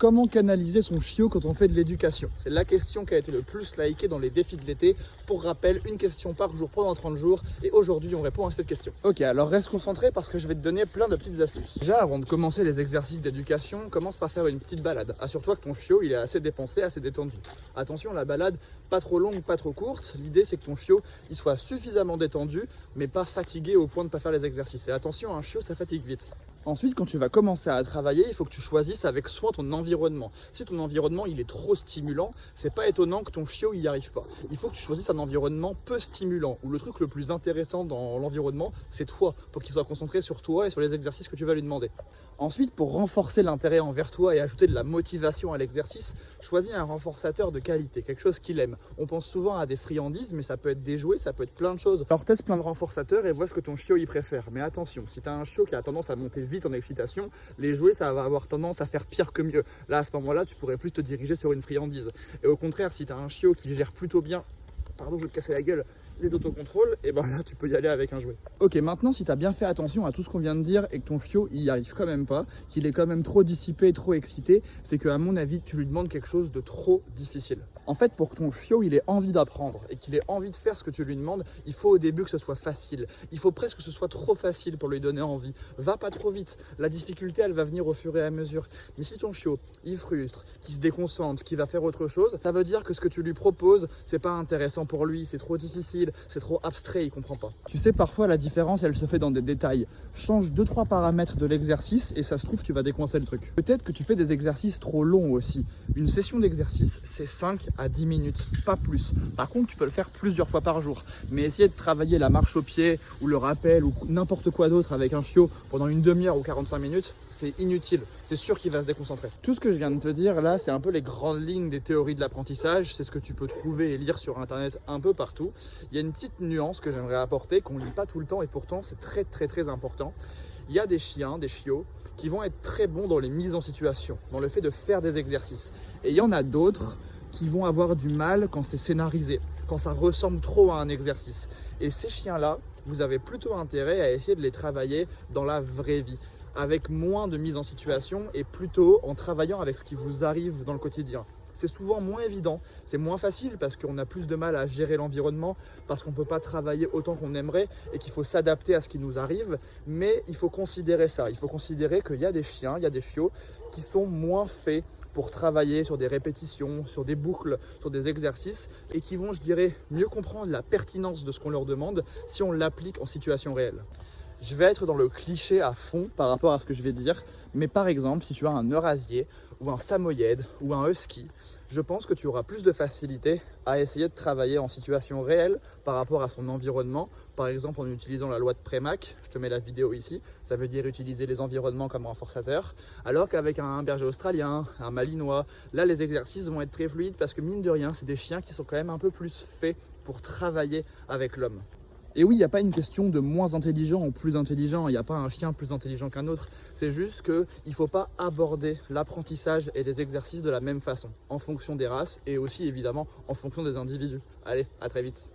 Comment canaliser son chiot quand on fait de l'éducation? C'est la question qui a été le plus likée dans les défis de l'été. Pour rappel, une question par jour pendant 30 jours. Et aujourd'hui, on répond à cette question. Ok, alors reste concentré parce que je vais te donner plein de petites astuces. Déjà, avant de commencer les exercices d'éducation, commence par faire une petite balade. Assure-toi que ton chiot, il est assez dépensé, assez détendu. Attention, la balade, pas trop longue, pas trop courte. L'idée, c'est que ton chiot, il soit suffisamment détendu, mais pas fatigué au point de ne pas faire les exercices. Et attention, un chiot, ça fatigue vite. Ensuite, quand tu vas commencer à travailler, il faut que tu choisisses avec soin ton environnement. Si ton environnement il est trop stimulant, c'est pas étonnant que ton chiot y arrive pas. Il faut que tu choisisses un environnement peu stimulant, où le truc le plus intéressant dans l'environnement, c'est toi, pour qu'il soit concentré sur toi et sur les exercices que tu vas lui demander. Ensuite, pour renforcer l'intérêt envers toi et ajouter de la motivation à l'exercice, choisis un renforçateur de qualité, quelque chose qu'il aime. On pense souvent à des friandises, mais ça peut être des jouets, ça peut être plein de choses. Alors teste plein de renforçateurs et vois ce que ton chiot y préfère. Mais attention, si tu as un chiot qui a tendance à monter vite en excitation, les jouets, ça va avoir tendance à faire pire que mieux. Là, à ce moment-là, tu pourrais plus te diriger sur une friandise. Et au contraire, si tu as un chiot qui gère plutôt bien, pardon, je vais te casser la gueule, les autocontrôles, et ben là tu peux y aller avec un jouet. Ok, maintenant si tu as bien fait attention à tout ce qu'on vient de dire et que ton chiot il y arrive quand même pas, qu'il est quand même trop dissipé, trop excité, c'est que à mon avis tu lui demandes quelque chose de trop difficile. En fait, pour que ton chiot il ait envie d'apprendre et qu'il ait envie de faire ce que tu lui demandes, il faut au début que ce soit facile. Il faut presque que ce soit trop facile pour lui donner envie. Va pas trop vite, la difficulté elle va venir au fur et à mesure. Mais si ton chiot il frustre, qu'il se déconcentre, qu'il va faire autre chose, ça veut dire que ce que tu lui proposes c'est pas intéressant pour lui, c'est trop difficile, c'est trop abstrait, il comprend pas. Tu sais, parfois la différence elle se fait dans des détails. Change 2-3 paramètres de l'exercice et ça se trouve tu vas décoincer le truc. Peut-être que tu fais des exercices trop longs aussi. Une session d'exercice c'est 5 à 10 minutes, pas plus. Par contre tu peux le faire plusieurs fois par jour. Mais essayer de travailler la marche au pied ou le rappel ou n'importe quoi d'autre avec un chiot pendant une demi-heure ou 45 minutes, c'est inutile. C'est sûr qu'il va se déconcentrer. Tout ce que je viens de te dire là, c'est un peu les grandes lignes des théories de l'apprentissage. C'est ce que tu peux trouver et lire sur internet un peu partout. Il y a une petite nuance que j'aimerais apporter, qu'on ne lit pas tout le temps et pourtant c'est très important. Il y a des chiens, des chiots qui vont être très bons dans les mises en situation, dans le fait de faire des exercices. Et il y en a d'autres qui vont avoir du mal quand c'est scénarisé, quand ça ressemble trop à un exercice. Et ces chiens-là, vous avez plutôt intérêt à essayer de les travailler dans la vraie vie, avec moins de mise en situation et plutôt en travaillant avec ce qui vous arrive dans le quotidien. C'est souvent moins évident, c'est moins facile parce qu'on a plus de mal à gérer l'environnement, parce qu'on ne peut pas travailler autant qu'on aimerait et qu'il faut s'adapter à ce qui nous arrive, mais il faut considérer ça, il faut considérer qu'il y a des chiens, il y a des chiots qui sont moins faits pour travailler sur des répétitions, sur des boucles, sur des exercices et qui vont, je dirais, mieux comprendre la pertinence de ce qu'on leur demande si on l'applique en situation réelle. Je vais être dans le cliché à fond par rapport à ce que je vais dire, mais par exemple, si tu as un Eurasier ou un Samoyède ou un Husky, je pense que tu auras plus de facilité à essayer de travailler en situation réelle par rapport à son environnement, par exemple en utilisant la loi de Premack, je te mets la vidéo ici, ça veut dire utiliser les environnements comme renforçateurs, alors qu'avec un berger australien, un malinois, là les exercices vont être très fluides parce que mine de rien, c'est des chiens qui sont quand même un peu plus faits pour travailler avec l'homme. Et oui, il n'y a pas une question de moins intelligent ou plus intelligent, il n'y a pas un chien plus intelligent qu'un autre, c'est juste qu'il ne faut pas aborder l'apprentissage et les exercices de la même façon, en fonction des races et aussi évidemment en fonction des individus. Allez, à très vite.